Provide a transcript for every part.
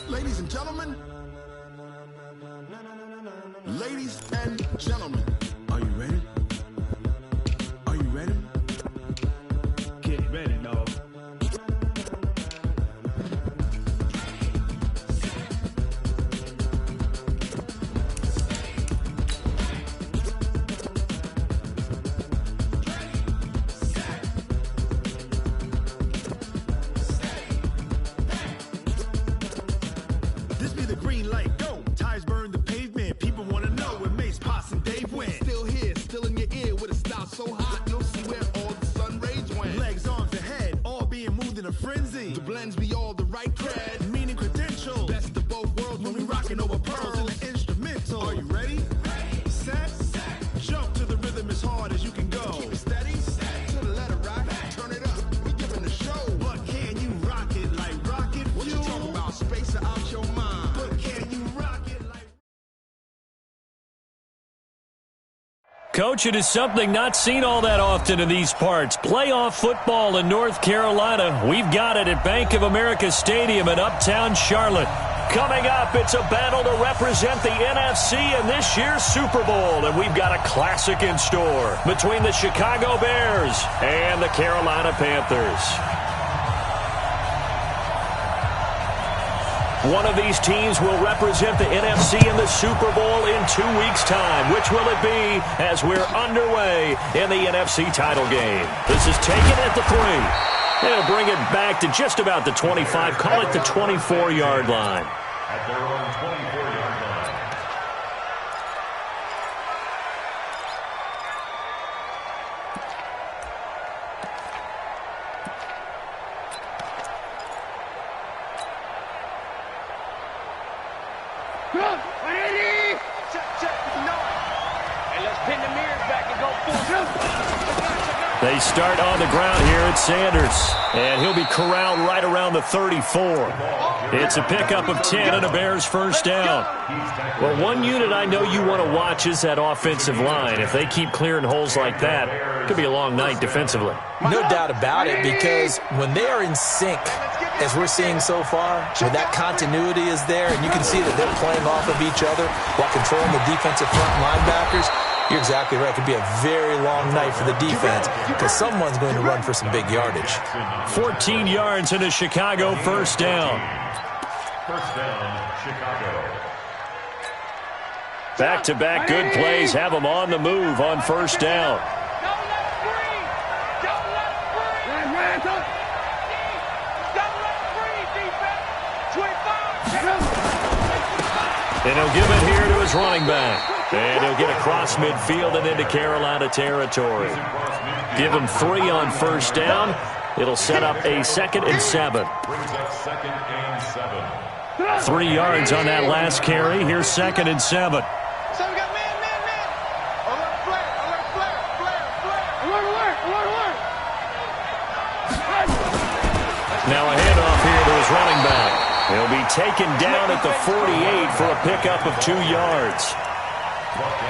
Ladies and gentlemen, ladies and gentlemen, are you ready? Are you ready? Get ready, dog. This be the green light, go. Tires burn the pavement. People want to know where Mace, Potts, and Dave went. Still here, still in your ear with a style so hot, you'll see where all the sun rays went. Legs, arms, and head, all being moved in a frenzy. The blends be all the right cred, meaning credentials. Best of both worlds when we rockin' over pearls in the instrumental. Are you ready? Set, jump to the rhythm as hard as you can go. Keep it steady, to the letter rock, turn it up, we giving the show. But can you rock it like rocket fuel? What you talking about, space or out your mind? But can you rock it like... Coach, it is something not seen all that often in these parts. Playoff football in North Carolina. We've got it at Bank of America Stadium in Uptown Charlotte. Coming up, it's a battle to represent the NFC in this year's Super Bowl. And we've got a classic in store between the Chicago Bears and the Carolina Panthers. One of these teams will represent the NFC in the Super Bowl in 2 weeks' time. Which will it be as we're underway in the NFC title game? This is taken at the 3. They'll bring it back to just about the 25. Call it the 24-yard line. At their own 24-yard line. Ready? Check. No. And let's pin the mirrors back and go full. They start on the ground here at Sanders, and he'll be corralled right around the 34. It's a pickup of 10 and a Bears first down. Well, one unit I know you want to watch is that offensive line. If they keep clearing holes like that, it could be a long night defensively. No doubt about it, because when they are in sync, as we're seeing so far, when that continuity is there, and you can see that they're playing off of each other while controlling the defensive front linebackers, you're exactly right. It could be a very long night for the defense because someone's going to run for some big yardage. 14 yards and a Chicago first down. First down, Chicago. Back-to-back good plays have them on the move on first down. And he'll give it here to his running back. And he'll get across midfield and into Carolina territory. Give him 3 on first down. It'll set up a 2nd and 7. 3 yards on that last carry. Here's 2nd and 7. So we got man. Alert, flare. Now a handoff here to his running back. He'll be taken down at the 48 for a pickup of 2 yards.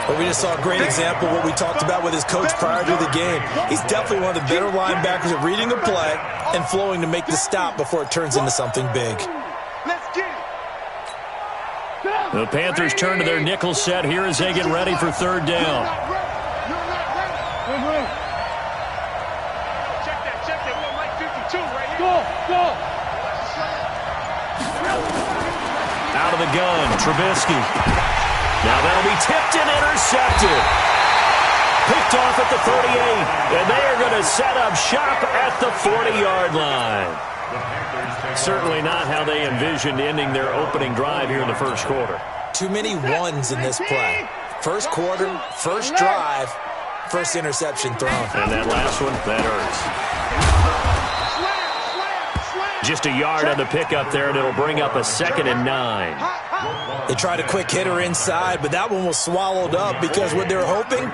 Well, we just saw a great example of what we talked about with his coach prior to the game. He's definitely one of the better linebackers at reading a play and flowing to make the stop before it turns into something big. Let's get it. The Panthers turn to their nickel set here as they get ready for 3rd down. Check that. Little Mike 52 right here. Go. Out of the gun, Trubisky. Now that'll be tipped and intercepted. Picked off at the 38, and they are going to set up shop at the 40-yard line. Certainly not how they envisioned ending their opening drive here in the first quarter. Too many ones in this play. First quarter, first drive, first interception thrown. And that last one, that hurts. Just a yard on the pickup there, and it'll bring up a 2nd and 9. They tried a quick hitter inside, but that one was swallowed up because what they're hoping,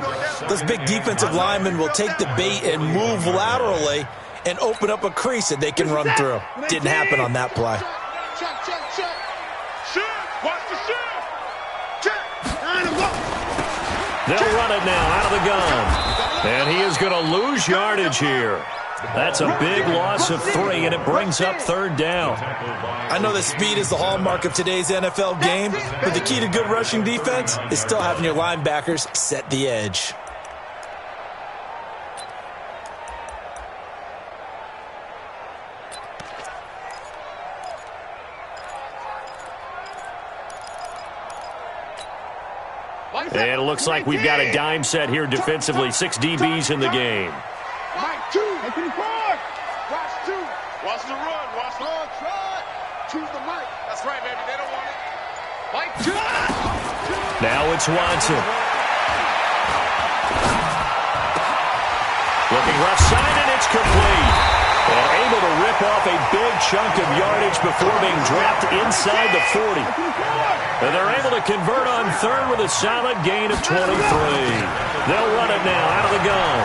those big defensive linemen will take the bait and move laterally and open up a crease that they can run through. Didn't happen on that play. Check. Watch the They'll run it now out of the gun. And he is going to lose yardage here. That's a big loss of 3, and it brings up third down. I know that speed is the hallmark of today's NFL game, but the key to good rushing defense is still having your linebackers set the edge. And it looks like we've got a dime set here defensively. 6 DBs in the game. Mike 2. Watch 2. Watch the run. Watch the run. Try. Choose the Mike. That's right, baby. They don't want it. Mike 2. Now it's Watson. Looking left side, and it's complete. And able to rip off a big chunk of yardage before being dropped inside the 40. And they're able to convert on third with a solid gain of 23. They'll run it now out of the gun.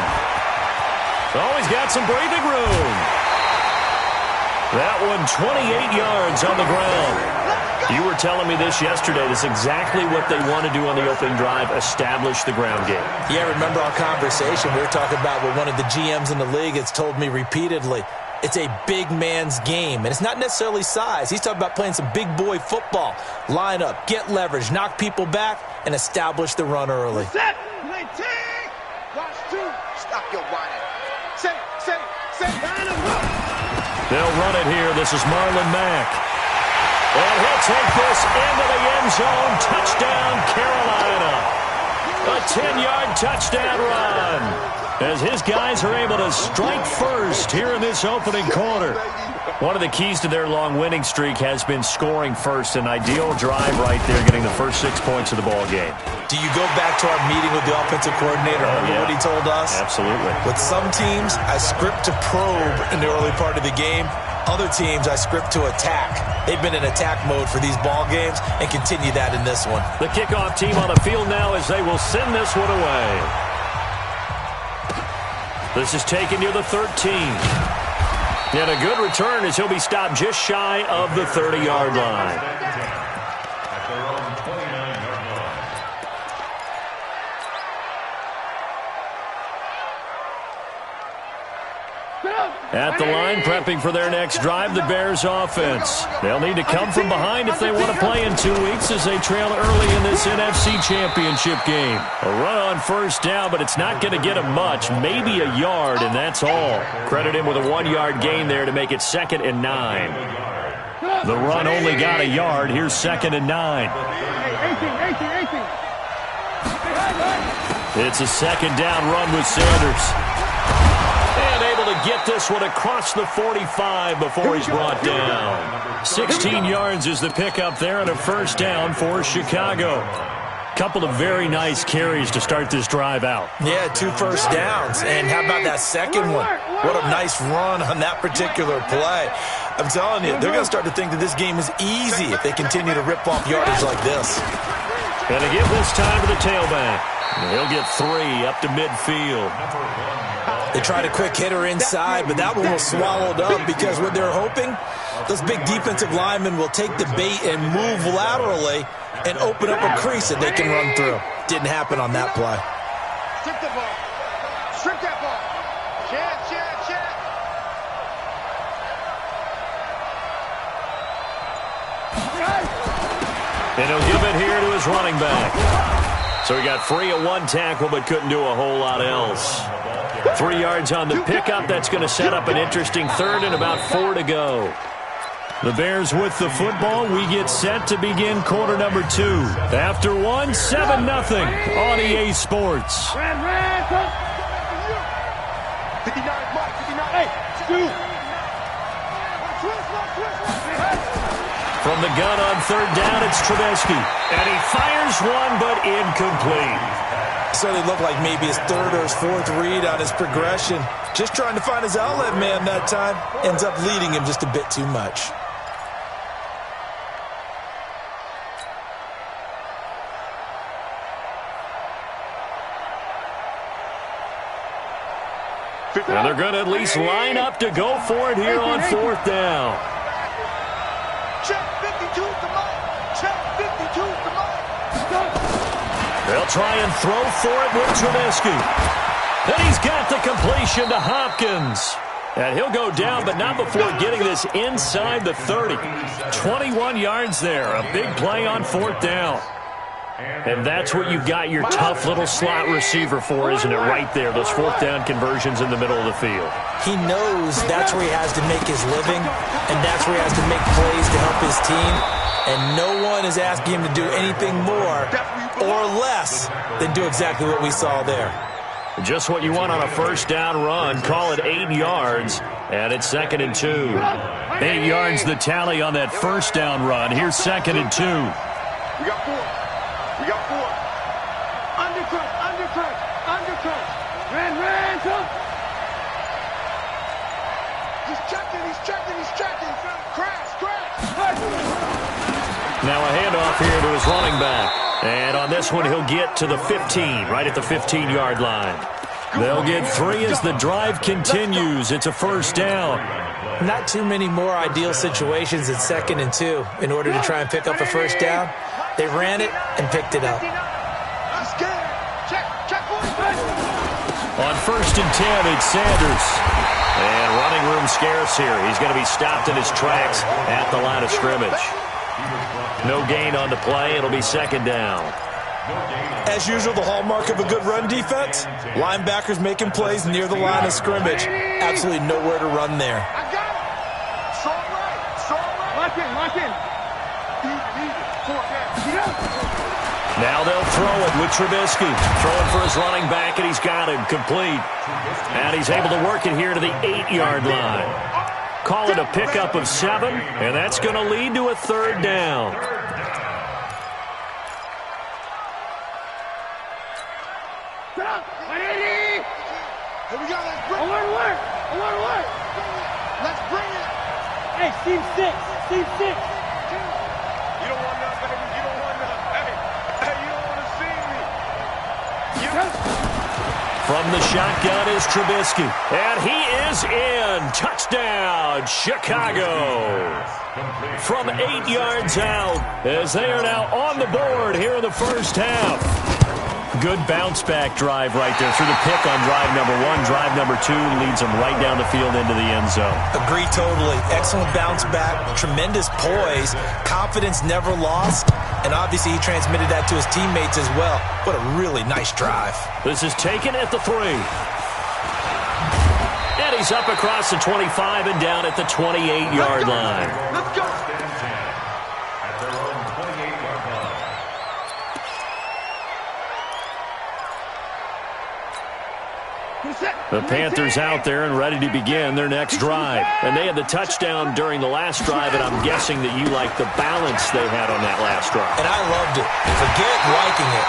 Oh, he's got some breathing room. That one 28 yards on the ground. You were telling me this yesterday. This is exactly what they want to do on the opening drive, establish the ground game. Yeah, remember our conversation? We were talking about what one of the GMs in the league has told me repeatedly. It's a big man's game, and it's not necessarily size. He's talking about playing some big boy football. Line up, get leverage, knock people back, and establish the run early. Set. Play T. Watch 2. Stop your whining. Set. Line him up. They'll run it here. This is Marlon Mack. And he'll take this into the end zone. Touchdown, Carolina. A 10-yard touchdown run. As his guys are able to strike first here in this opening quarter. One of the keys to their long winning streak has been scoring first. An ideal drive right there, getting the first 6 points of the ball game. Do you go back to our meeting with the offensive coordinator? Remember what he told us? Absolutely. With some teams, I script to probe in the early part of the game. Other teams, I script to attack. They've been in attack mode for these ball games and continue that in this one. The kickoff team on the field now as they will send this one away. This is taken near the 13. And a good return as he'll be stopped just shy of the 30-yard line. At their own 29-yard line. At the line, prepping for their next drive, the Bears offense. They'll need to come from behind if they want to play in 2 weeks as they trail early in this NFC Championship game. A run on first down, but it's not going to get them much. Maybe a yard, and that's all. Credit him with a 1-yard gain there to make it 2nd and 9. The run only got a yard. Here's 2nd and 9. 18. It's a 2nd down run with Sanders. And able to get this one across the 45 before he's brought down. 16 yards is the pickup there and a first down for Chicago. Couple of very nice carries to start this drive out. Yeah, 2 first downs. And how about that second one? What a nice run on that particular play. I'm telling you, they're going to start to think that this game is easy if they continue to rip off yardage like this. And to give this time to the tailback. He'll get 3 up to midfield. They tried a quick hitter inside, but that one was swallowed up because what they're hoping, those big defensive linemen will take the bait and move laterally and open up a crease that they can run through. Didn't happen on that play. Strip the ball. Strip that ball. Check. And he'll give it here to his running back. So he got free of 1 tackle but couldn't do a whole lot else. 3 yards on the pickup. That's going to set up an interesting 3rd and about 4 to go. The Bears with the football. We get set to begin quarter number 2. After 1, 7-0 on EA Sports. 59, Mike, 59. Hey, Stu. From the gun on 3rd down, it's Trubisky. And he fires one, but incomplete. Certainly looked like maybe his 3rd or his 4th read on his progression. Just trying to find his outlet man that time. Ends up leading him just a bit too much. And they're going to at least line up to go for it here on 4th down. Check 52 to Mike. Check 52 to Mike. They'll try and throw for it with Trubisky. And he's got the completion to Hopkins. And he'll go down, but not before getting this inside the 30. 21 yards there. A big play on 4th down. And that's what you've got your tough little slot receiver for, isn't it? Right there, those 4th down conversions in the middle of the field. He knows that's where he has to make his living, and that's where he has to make plays to help his team. And no one is asking him to do anything more or less than do exactly what we saw there. Just what you want on a 1st down run. Call it 8 yards, and it's 2nd and 2. 8 yards the tally on that 1st down run. Here's 2nd and 2. We got 4. We got 4. Undercut, undercut, undercut. Ran, come. He's checking, he's checking, he's checking. Crash. Now a handoff here to his running back. And on this one, he'll get to the 15, right at the 15-yard line. They'll get 3 as the drive continues. It's a 1st down. Not too many more ideal situations at 2nd and 2 in order to try and pick up a 1st down. They ran it and picked it up. On 1st and 10, it's Sanders. And running room scarce here. He's going to be stopped in his tracks at the line of scrimmage. No gain on the play. It'll be 2nd down. As usual, the hallmark of a good run defense, linebackers making plays near the line of scrimmage. Absolutely nowhere to run there. I got it. It's all right. It's all right. Lock in. Now they'll throw it with Trubisky. Throwing for his running back, and he's got him complete. And he's able to work it here to the 8-yard line. Call it a pickup of 7, and that's going to lead to a 3rd down. Here we go. Let's bring it. Alert. Let's bring it. Hey, Team 6. Team 6. You don't want none, baby. You don't want none. Hey, you don't want to see me. From the shotgun is Trubisky. And he is in. Touchdown, Chicago. From 8 yards out, as they are now on the board here in the 1st half. Good bounce-back drive right there through the pick on drive number 1. Drive number 2 leads them right down the field into the end zone. Agree totally. Excellent bounce back, tremendous poise, confidence never lost, and obviously he transmitted that to his teammates as well. What a really nice drive. This is taken at the 3. And he's up across the 25 and down at the 28-yard line. Let's go. The Panthers out there and ready to begin their next drive. And they had the touchdown during the last drive, and I'm guessing that you like the balance they had on that last drive. And I loved it. Forget liking it.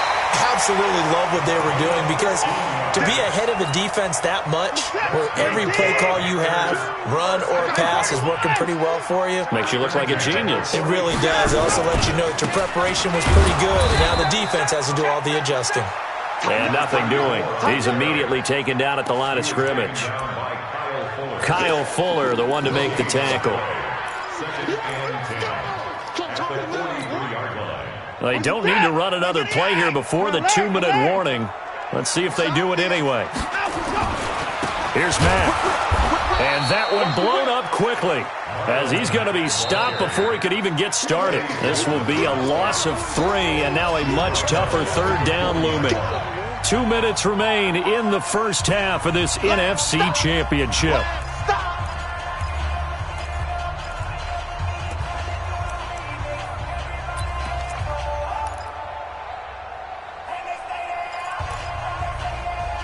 Absolutely love what they were doing, because to be ahead of a defense that much, where every play call you have, run or pass, is working pretty well for you. Makes you look like a genius. It really does. It also lets you know that your preparation was pretty good, and now the defense has to do all the adjusting. And nothing doing. He's immediately taken down at the line of scrimmage. Kyle Fuller, the one to make the tackle. They don't need to run another play here before the 2-minute warning. Let's see if they do it anyway. Here's Matt. And that one blown up quickly, as he's going to be stopped before he could even get started. This will be a loss of 3, and now a much tougher 3rd down looming. 2 minutes remain in the 1st half of this NFC Championship.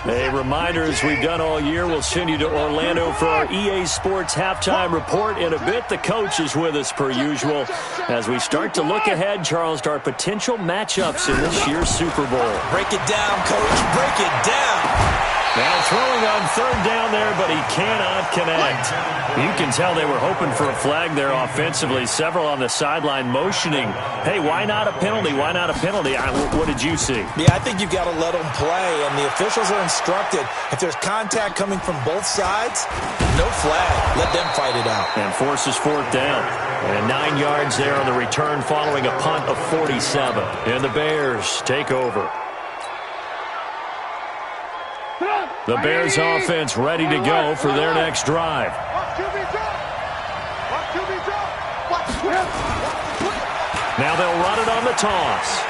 A reminder, as we've done all year, we'll send you to Orlando for our EA Sports halftime report in a bit. The coach is with us per usual as we start to look ahead, Charles, to our potential matchups in this year's Super Bowl. Break it down, Coach. Break it down. Now throwing on 3rd down there, but he cannot connect. You can tell they were hoping for a flag there offensively. Several on the sideline motioning, hey, why not a penalty? Why not a penalty? What did you see? Yeah, I think you've got to let them play, and the officials are instructed, if there's contact coming from both sides, no flag. Let them fight it out. And forces 4th down. And 9 yards there on the return following a punt of 47. And the Bears take over. The Bears offense ready to go for their next drive. Now they'll run it on the toss.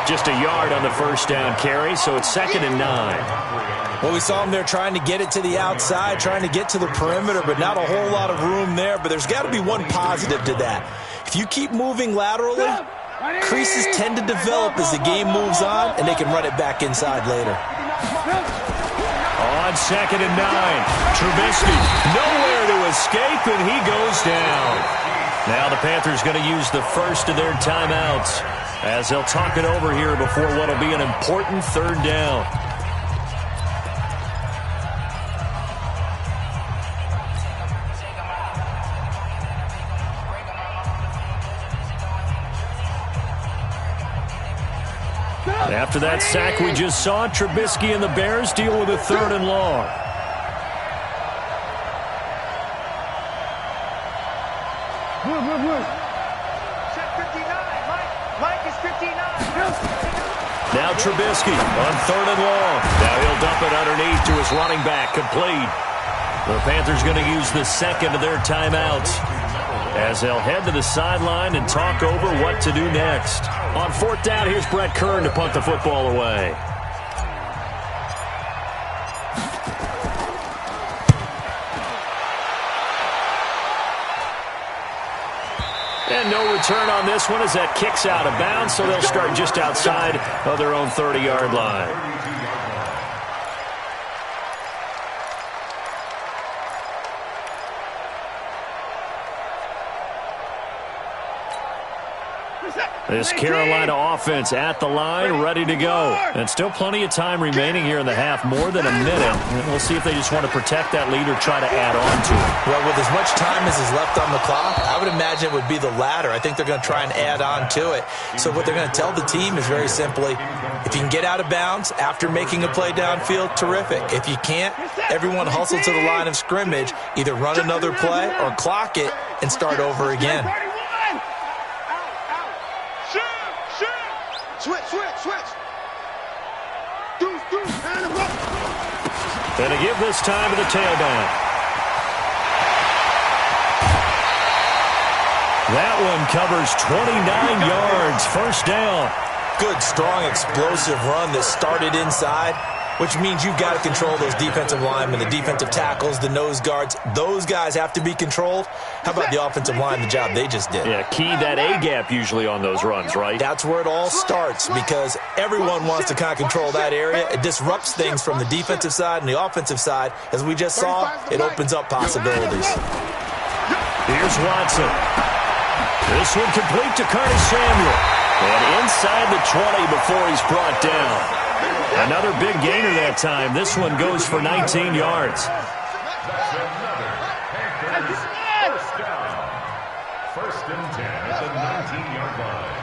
Just a yard on the first down carry, so it's 2nd and 9. Well, we saw them there trying to get it to the outside, trying to get to the perimeter, but not a whole lot of room there. But there's got to be one positive to that. If you keep moving laterally, creases tend to develop as the game moves on, and they can run it back inside later. On 2nd and 9, Trubisky nowhere to escape, and he goes down. Now the Panthers going to use the first of their timeouts as they'll talk it over here before what will be an important 3rd down. After that sack we just saw, Trubisky and the Bears deal with a 3rd and long. Now Trubisky on 3rd and long. Now he'll dump it underneath to his running back, complete. The Panthers going to use the 2nd of their timeouts as they'll head to the sideline and talk over what to do next. On 4th down, here's Brett Kern to punt the football away. And no return on this one as that kicks out of bounds, so they'll start just outside of their own 30-yard line. This Carolina offense at the line, ready to go. And still plenty of time remaining here in the half, more than a minute. We'll see if they just want to protect that lead or try to add on to it. Well, with as much time as is left on the clock, I would imagine it would be the latter. I think they're going to try and add on to it. So what they're going to tell the team is very simply, if you can get out of bounds after making a play downfield, terrific. If you can't, everyone hustle to the line of scrimmage, either run another play or clock it and start over again. Switch. Going to give this time to the tailback. That one covers 29 yards. 1st down. Good, strong, explosive run that started inside, which means you've got to control those defensive linemen, the defensive tackles, the nose guards. Those guys have to be controlled. How about the offensive line, the job they just did? Yeah, key that A-gap usually on those runs, right? That's where it all starts because everyone wants to kind of control that area. It disrupts things from the defensive side and the offensive side. As we just saw, it opens up possibilities. Here's Watson. This one complete to Curtis Samuel. And inside the 20 before he's brought down. Another big gainer that time. This one goes for 19 yards. First and 10 at the 19-yard line.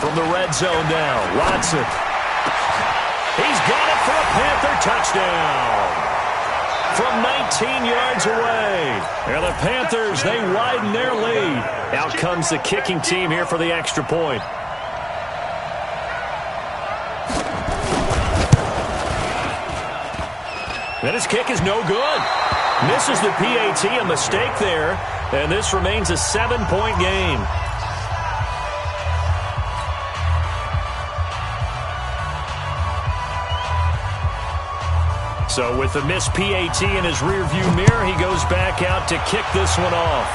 From the red zone now, Watson. He's got it for a Panther touchdown. From 19 yards away. And the Panthers, they widen their lead. Out comes the kicking team here for the extra point. And his kick is no good. Misses the PAT, a mistake there. And this remains a 7-point game. So with the missed PAT in his rearview mirror, he goes back out to kick this one off.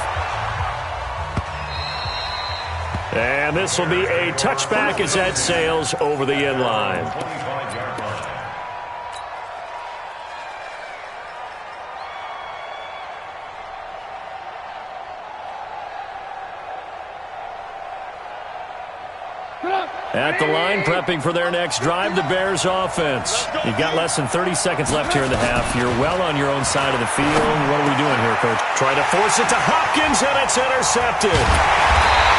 And this will be a touchback as that sails over the end line. At the line, prepping for their next drive, the Bears offense. You've got less than 30 seconds left here in the half. You're well on your own side of the field. What are we doing here, Coach? Trying to force it to Hopkins, and it's intercepted.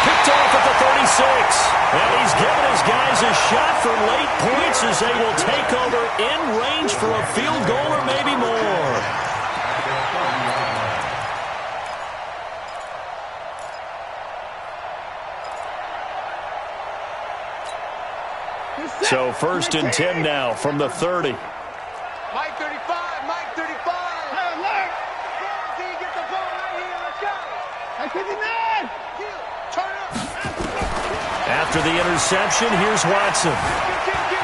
Picked off at the 36. And he's given his guys a shot for late points as they will take over in range for a field goal or maybe more. So 1st and 10 now from the 30. Mike 35, Mike 35. Alert. D, get the ball right here. Let's go. Mike 59. Turn up. After the interception, here's Watson.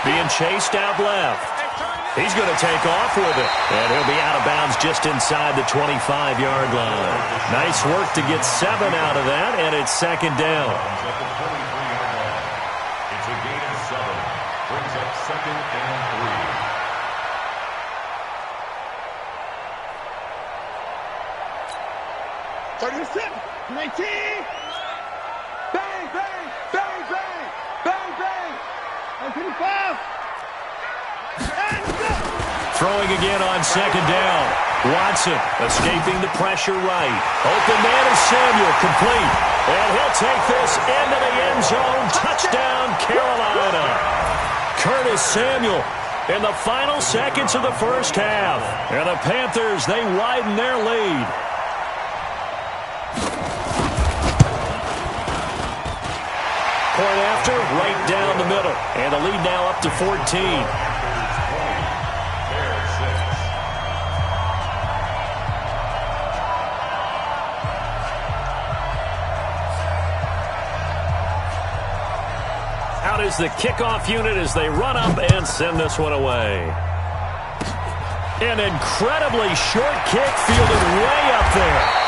Being chased out left. He's going to take off with it. And he'll be out of bounds just inside the 25-yard line. Nice work to get 7 out of that, and it's 2nd down. It's a gain of 7. Brings up 2nd and 3. 37, 19. Bang, bang, bang, bang, bang, bang. 25. Throwing again on 2nd down. Watson escaping the pressure right. Open man is Samuel, complete. And he'll take this into the end zone. Touchdown, Carolina. Curtis Samuel in the final seconds of the first half. And the Panthers, they widen their lead. Point after, right down the middle. And the lead now up to 14. Out is the kickoff unit as they run up and send this one away. An incredibly short kick fielded way up there.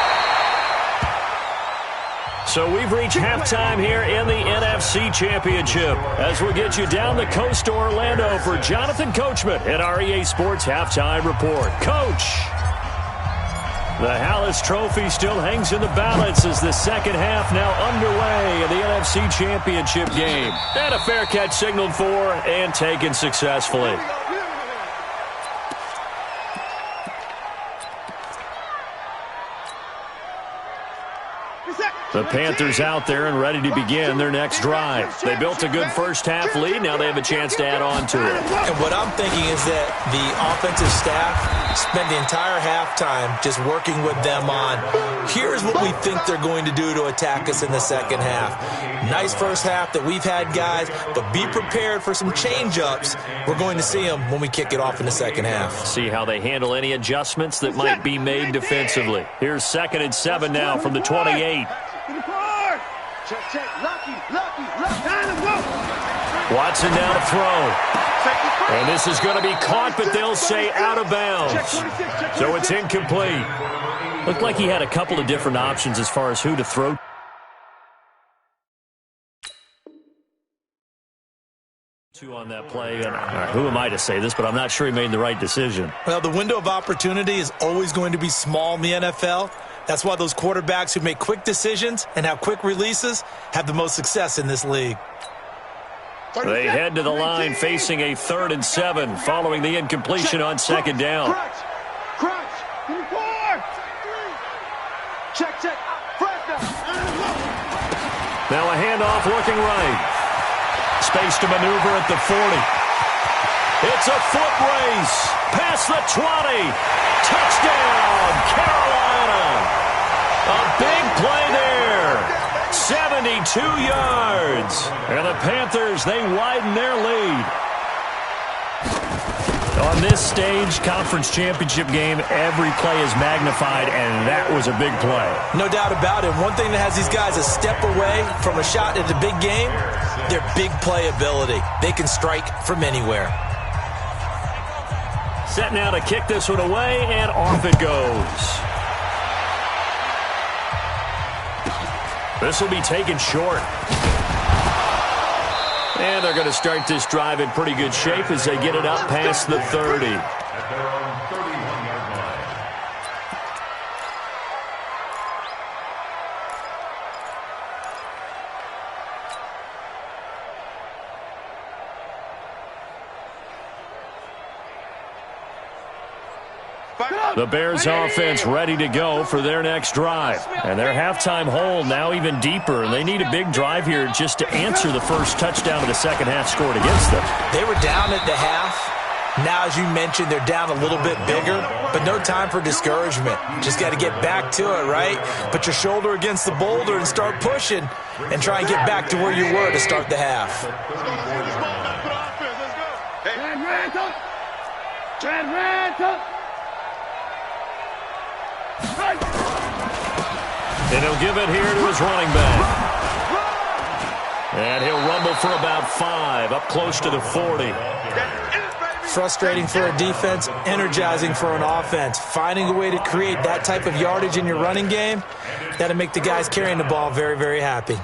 So we've reached halftime here in the NFC Championship as we get you down the coast to Orlando for Jonathan Coachman at our EA Sports Halftime Report. Coach, the Hallis Trophy still hangs in the balance as the second half now underway in the NFC Championship game. And a fair catch signaled for and taken successfully. The Panthers out there and ready to begin their next drive. They built a good first half lead. Now they have a chance to add on to it. And what I'm thinking is that the offensive staff spent the entire halftime just working with them on, here's what we think they're going to do to attack us in the second half. Nice first half that we've had, guys, but be prepared for some change-ups. We're going to see them when we kick it off in the second half. See how they handle any adjustments that might be made defensively. Here's 2nd and 7 now from the 28. Check, lucky. Watson now to throw. And this is going to be caught, but they'll say out of bounds. So it's incomplete. Looked like he had a couple of different options as far as who to throw to on that play. And who am I to say this, but I'm not sure he made the right decision. Well, the window of opportunity is always going to be small in the NFL. That's why those quarterbacks who make quick decisions and have quick releases have the most success in this league. They head to the line facing a 3rd and 7 following the incompletion on 2nd down. Crunch. Check. Now a handoff looking right. Space to maneuver at the 40. It's a foot race. Past the 20. Touchdown, Carolina. A big play there. 72 yards. And the Panthers, they widen their lead. On this stage, conference championship game, every play is magnified, and that was a big play. No doubt about it. One thing that has these guys a step away from a shot at the big game, their big play ability. They can strike from anywhere. Set now to kick this one away, and off it goes. This will be taken short. And they're going to start this drive in pretty good shape as they get it up past the 30. At their own 31-yard line. The Bears offense ready to go for their next drive. And their halftime hole now even deeper. And they need a big drive here just to answer the first touchdown of the second half scored against them. They were down at the half. Now, as you mentioned, they're down a little bit bigger, but no time for discouragement. Just got to get back to it, right? Put your shoulder against the boulder and start pushing and try and get back to where you were to start the half. And he'll give it here to his running back. And he'll rumble for about 5, up close to the 40. Frustrating for a defense, energizing for an offense. Finding a way to create that type of yardage in your running game, that'll make the guys carrying the ball very, very happy.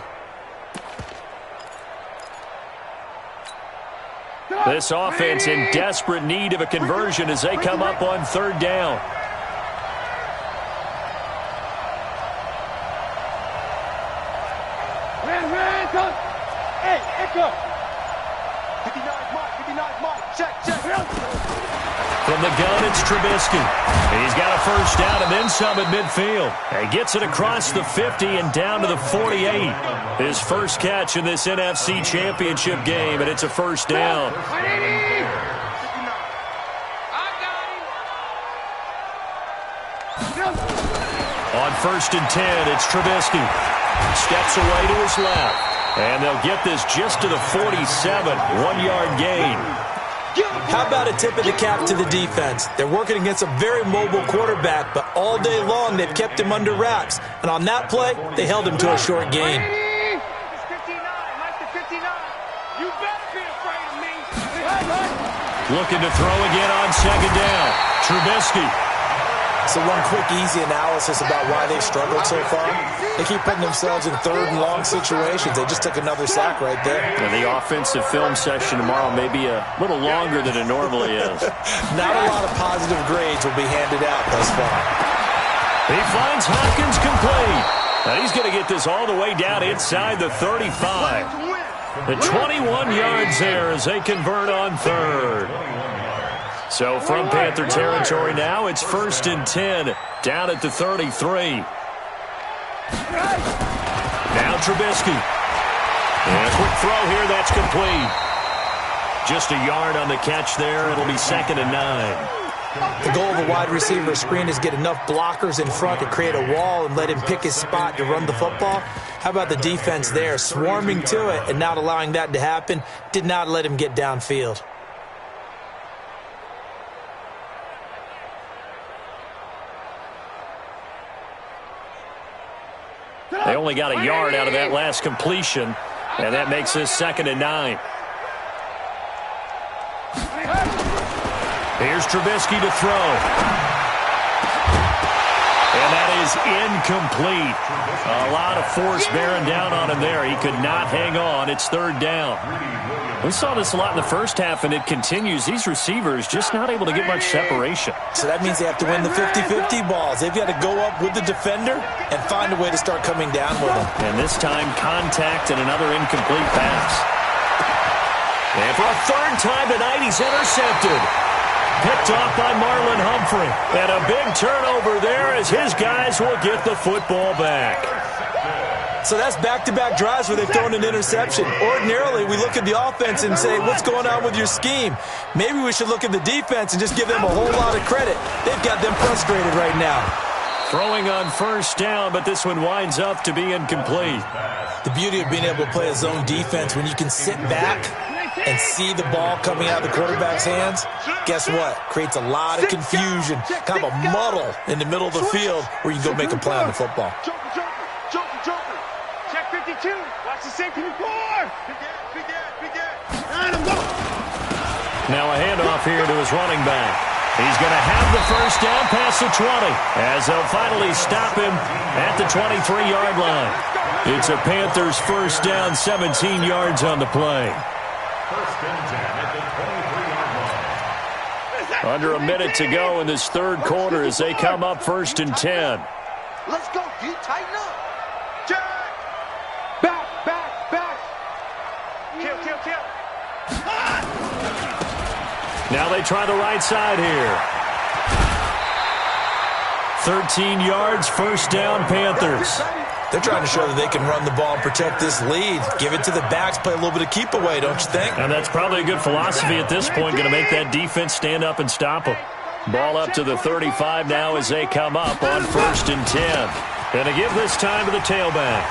This offense in desperate need of a conversion as they come up on 3rd down. Hey, Echo. 59 Mike, check. From the gun, it's Trubisky. He's got a first down and then some at midfield. He gets it across the 50 and down to the 48. His first catch in this NFC Championship game, and it's a first down. On 1st and 10, it's Trubisky. Steps away to his left. And they'll get this just to the 47, 1-yard gain. How about a tip of the cap to the defense? They're working against a very mobile quarterback, but all day long they've kept him under wraps. And on that play, they held him to a short gain. Looking to throw again on 2nd down. Trubisky. So one quick, easy analysis about why they've struggled so far. They keep putting themselves in 3rd and long situations. They just took another sack right there. And the offensive film session tomorrow may be a little longer than it normally is. Not a lot of positive grades will be handed out thus far. He finds Hopkins complete. Now he's going to get this all the way down inside the 35. The 21 yards there as they convert on 3rd. So from Panther territory now, it's 1st and 10, down at the 33. Now Trubisky. And a quick throw here, that's complete. Just a yard on the catch there. It'll be 2nd and 9. The goal of a wide receiver screen is get enough blockers in front to create a wall and let him pick his spot to run the football. How about the defense there, swarming to it and not allowing that to happen? Did not let him get downfield. They only got a yard out of that last completion, and that makes this 2nd and 9. Here's Trubisky to throw. And that is incomplete. A lot of force bearing down on him there. He could not hang on. It's 3rd down. We saw this a lot in the first half, and it continues. These receivers just not able to get much separation. So that means they have to win the 50-50 balls. They've got to go up with the defender and find a way to start coming down with them. And this time, contact and another incomplete pass. And for a 3rd time tonight, he's intercepted. Picked off by Marlon Humphrey. And a big turnover there as his guys will get the football back. So that's back-to-back drives where they've thrown an interception. Ordinarily, we look at the offense and say, what's going on with your scheme? Maybe we should look at the defense and just give them a whole lot of credit. They've got them frustrated right now. Throwing on 1st down, but this one winds up to be incomplete. The beauty of being able to play a zone defense when you can sit back and see the ball coming out of the quarterback's hands, guess what? Creates a lot of confusion, kind of a muddle in the middle of the field where you can go make a play on the football. Check 52. Watch the safety before. Now a handoff here to his running back. He's going to have the first down past the 20 as they'll finally stop him at the 23-yard line. It's a Panthers first down, 17 yards on the play. Under a minute to go in this 3rd quarter as they come up 1st and 10. Let's go, D. Tighten up. Back. Kill. Now they try the right side here. 13 yards, first down, Panthers. They're trying to show that they can run the ball and protect this lead. Give it to the backs, play a little bit of keep away, don't you think? And that's probably a good philosophy at this point, going to make that defense stand up and stop them. Ball up to the 35 now as they come up on 1st and 10. And to give this time to the tailback.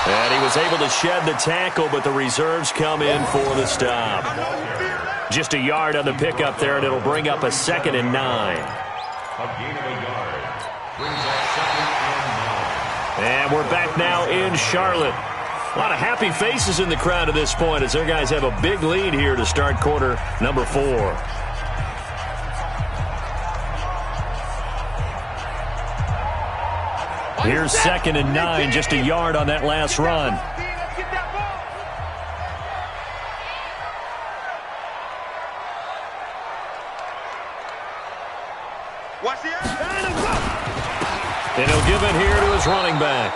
And he was able to shed the tackle, but the reserves come in for the stop. Just a yard on the pickup there, and it'll bring up a 2nd and 9. A gain of a yard. Brings up 2nd and 9. And we're back now in Charlotte. A lot of happy faces in the crowd at this point as their guys have a big lead here to start quarter number 4. Here's 2nd and 9, just a yard on that last run. And he'll give it here to his running back.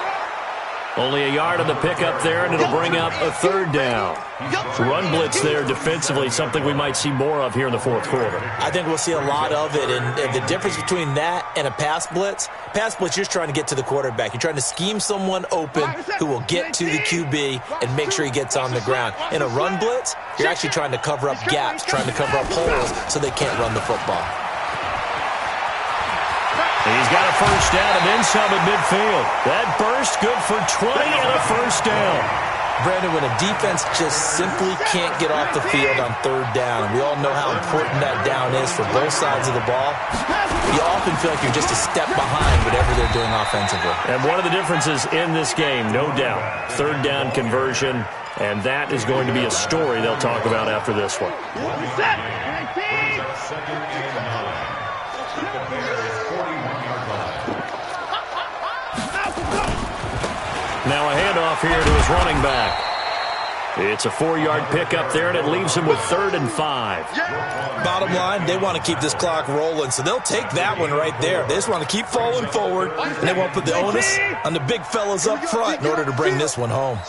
Only a yard on the pickup there, and it'll bring up a 3rd down. Run blitz there defensively, something we might see more of here in the 4th quarter. I think we'll see a lot of it, and the difference between that and a pass blitz, you're just trying to get to the quarterback. You're trying to scheme someone open who will get to the QB and make sure he gets on the ground. In a run blitz, you're actually trying to cover up gaps, trying to cover up holes so they can't run the football. He's got a 1st down and then some at midfield. That burst good for 20 and a 1st down. Brandon, when a defense just simply can't get off the field on 3rd down, and we all know how important that down is for both sides of the ball, you often feel like you're just a step behind whatever they're doing offensively. And one of the differences in this game, no doubt, 3rd down conversion, and that is going to be a story they'll talk about after this one. 2nd and 9. The Bears 41-yard line. Now a handoff here to his running back. It's a 4-yard pickup there, and it leaves him with 3rd and 5. Bottom line, they want to keep this clock rolling, so they'll take that one right there. They just want to keep falling forward, and they won't put the onus on the big fellas up front in order to bring this one home.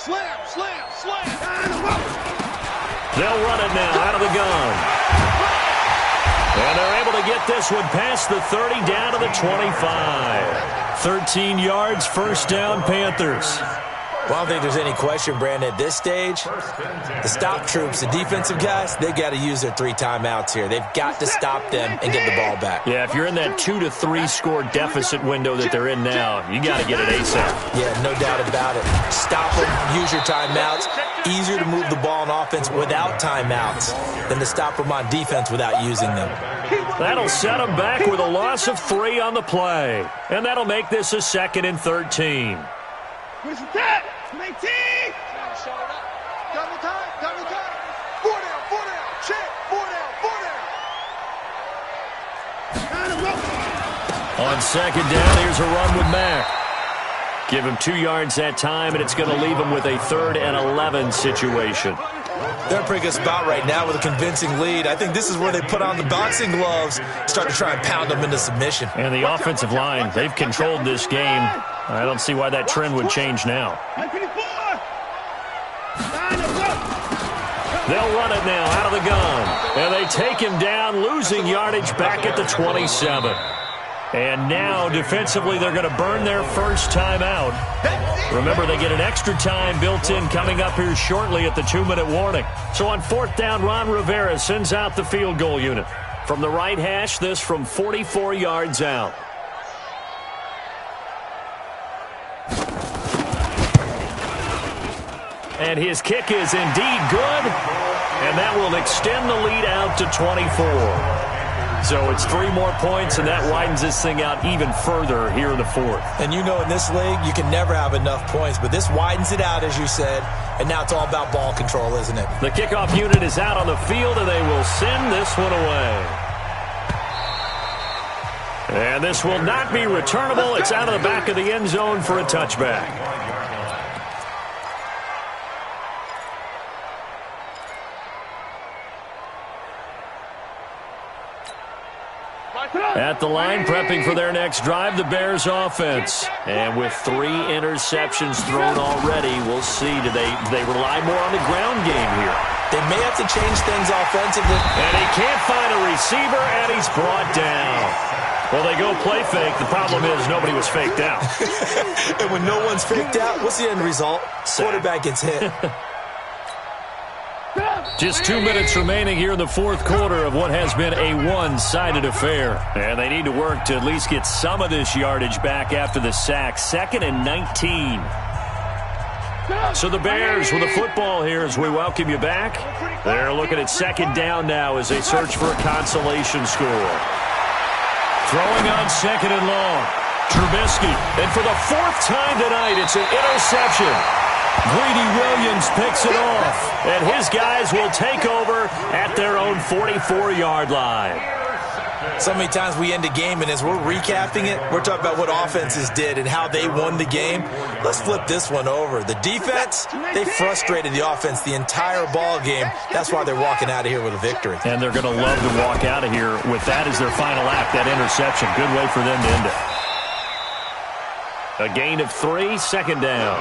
They'll run it now out of the gun. And they're able to get this one past the 30 down to the 25. 13 yards, 1st down, Panthers. Well, I don't think there's any question, Brandon, at this stage, the stop troops, the defensive guys, they got to use their 3 timeouts here. They've got to stop them and get the ball back. Yeah, if you're in that 2 to 3 score deficit window that they're in now, you got to get it ASAP. Yeah, no doubt about it. Stop them, use your timeouts. Easier to move the ball on offense without timeouts than to stop them on defense without using them. That'll set them back with a loss of 3 on the play. And that'll make this a 2nd and 13. Where's the tap? 19! Shut it up. Double time, double time. 4 down, 4 down. Check, 4 down, 4 down. On 2nd down, here's a run with Mack. Give him 2 yards that time, and it's going to leave him with a 3rd and 11 situation. They're in a pretty good spot right now with a convincing lead. I think this is where they put on the boxing gloves, start to try and pound them into submission. And the offensive line, they've controlled this game. I don't see why that trend would change now. They'll run it now out of the gun. And they take him down, losing yardage back at the 27. And now, defensively, they're going to burn their 1st timeout. Remember, they get an extra time built in coming up here shortly at the 2-minute warning. So on 4th down, Ron Rivera sends out the field goal unit. From the right hash, this from 44 yards out. And his kick is indeed good. And that will extend the lead out to 24. So it's 3 more points, and that widens this thing out even further here in the 4th. And you know in this league, you can never have enough points, but this widens it out, as you said, and now it's all about ball control, isn't it? The kickoff unit is out on the field, and they will send this one away. And this will not be returnable. It's out of the back of the end zone for a touchback. At the line, prepping for their next drive, the Bears offense. And with 3 interceptions thrown already, we'll see. Do they rely more on the ground game here? They may have to change things offensively. And he can't find a receiver, and he's brought down. Well, they go play fake. The problem is nobody was faked out. And when no one's faked out, what's the end result? Quarterback gets hit. Just 2 minutes remaining here in the 4th quarter of what has been a one-sided affair. And they need to work to at least get some of this yardage back after the sack. 2nd and 19. So the Bears with the football here as we welcome you back. They're looking at second down now as they search for a consolation score. Throwing on second and long. Trubisky. And for the fourth time tonight, it's an interception. Greedy Williams picks it off. And his guys will take over at their own 44-yard line. So many times we end a game, and as we're recapping it, we're talking about what offenses did and how they won the game. Let's flip this one over. The defense, they frustrated the offense the entire ball game. That's why they're walking out of here with a victory. And they're going to love to walk out of here with that as their final act, that interception. Good way for them to end it. A gain of 3, second down.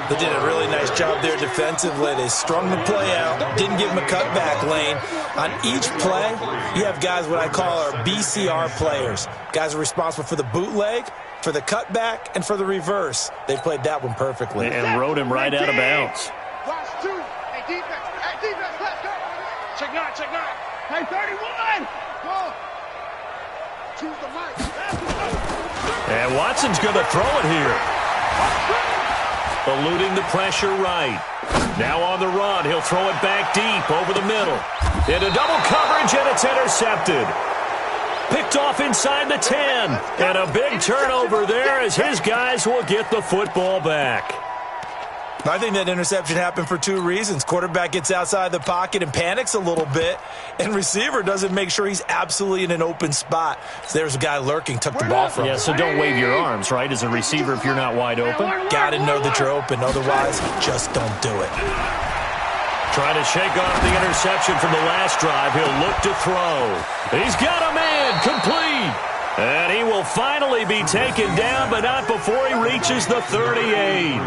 They did a really nice job there defensively. They strung the play out, didn't give them a cutback lane. On each play, you have guys what I call our BCR players. Guys are responsible for the bootleg, for the cutback, and for the reverse. They played that one perfectly. And rode him right out of bounds. Watch 2. Hey, defense. Hey, defense, let's go. Check 9, check 9. Hey, 31. Go. Choose the mic. And Watson's going to throw it here. Eluding the pressure right. Now on the run, he'll throw it back deep over the middle. Into double coverage, and it's intercepted. Picked off inside the 10. And a big turnover there as his guys will get the football back. I think that interception happened for 2 reasons. Quarterback gets outside the pocket and panics a little bit, and receiver doesn't make sure he's absolutely in an open spot. So there's a guy lurking, took the ball from him. Yeah, so don't wave your arms, right, as a receiver if you're not wide open. Got to know that you're open. Otherwise, just don't do it. Trying to shake off the interception from the last drive. He'll look to throw. He's got a man, complete. And he will finally be taken down, but not before he reaches the 38.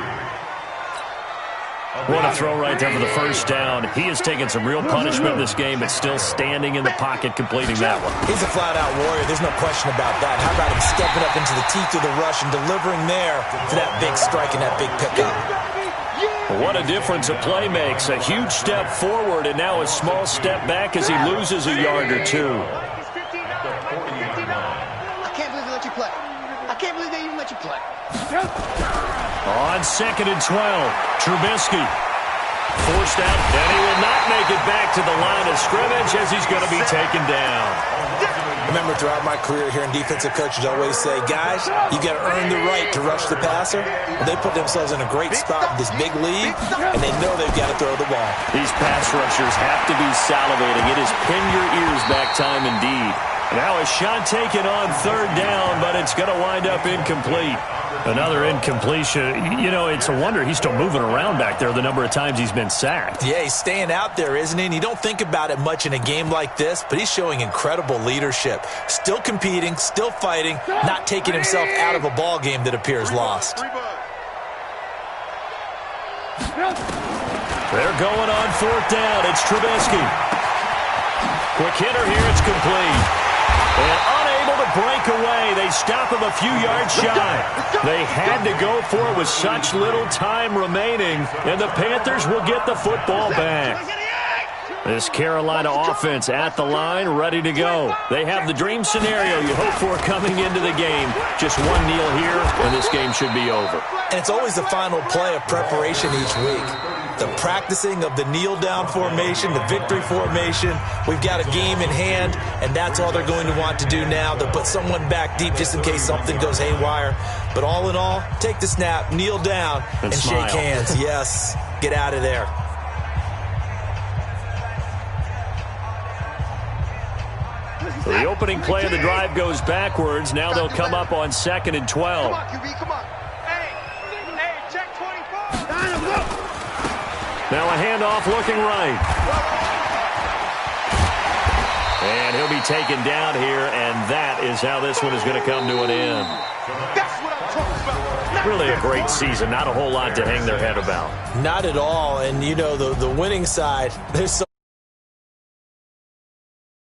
What a throw right there for the first down. He has taken some real punishment in this game, but still standing in the pocket, completing that one. He's a flat-out warrior. There's no question about that. How about him stepping up into the teeth of the rush and delivering there for that big strike and that big pickup? What a difference a play makes. A huge step forward and now a small step back as he loses a yard or 2. I can't believe they let you play. I can't believe they even let you play. On second and 12, Trubisky forced out, and he will not make it back to the line of scrimmage as he's going to be taken down. Remember, throughout my career here in defensive coaches, I always say, guys, you got to earn the right to rush the passer. They put themselves in a great spot in this big league, and they know they've got to throw the ball. These pass rushers have to be salivating. It is pin your ears back time indeed. Now a shot taken on third down, but it's going to wind up incomplete. Another incompletion. You know, it's a wonder he's still moving around back there the number of times he's been sacked. Yeah, he's staying out there, isn't he? And you don't think about it much in a game like this, but he's showing incredible leadership. Still competing, still fighting, not taking himself out of a ball game that appears lost. They're going on fourth down. It's Trubisky. Quick hitter here. It's complete. And unable to break away. They stop him a few yards shy. They had to go for it with such little time remaining, and the Panthers will get the football back. This Carolina offense at the line, ready to go. They have the dream scenario you hope for coming into the game. Just one kneel here, and this game should be over. And it's always the final play of preparation each week. The practicing of the kneel-down formation, the victory formation. We've got a game in hand, and that's all they're going to want to do now. They'll put someone back deep just in case something goes haywire. But all in all, take the snap, kneel down, and shake hands. Yes, get out of there. The opening play of the drive goes backwards. Now they'll come up on second and 12. Come on, QB, come on. Hey, check 24. Now a handoff looking right. And he'll be taken down here, and that is how this one is going to come to an end. That's what I'm talking about. Really a great season. Not a whole lot to hang their head about. Not at all. And, you know, the winning side, there's so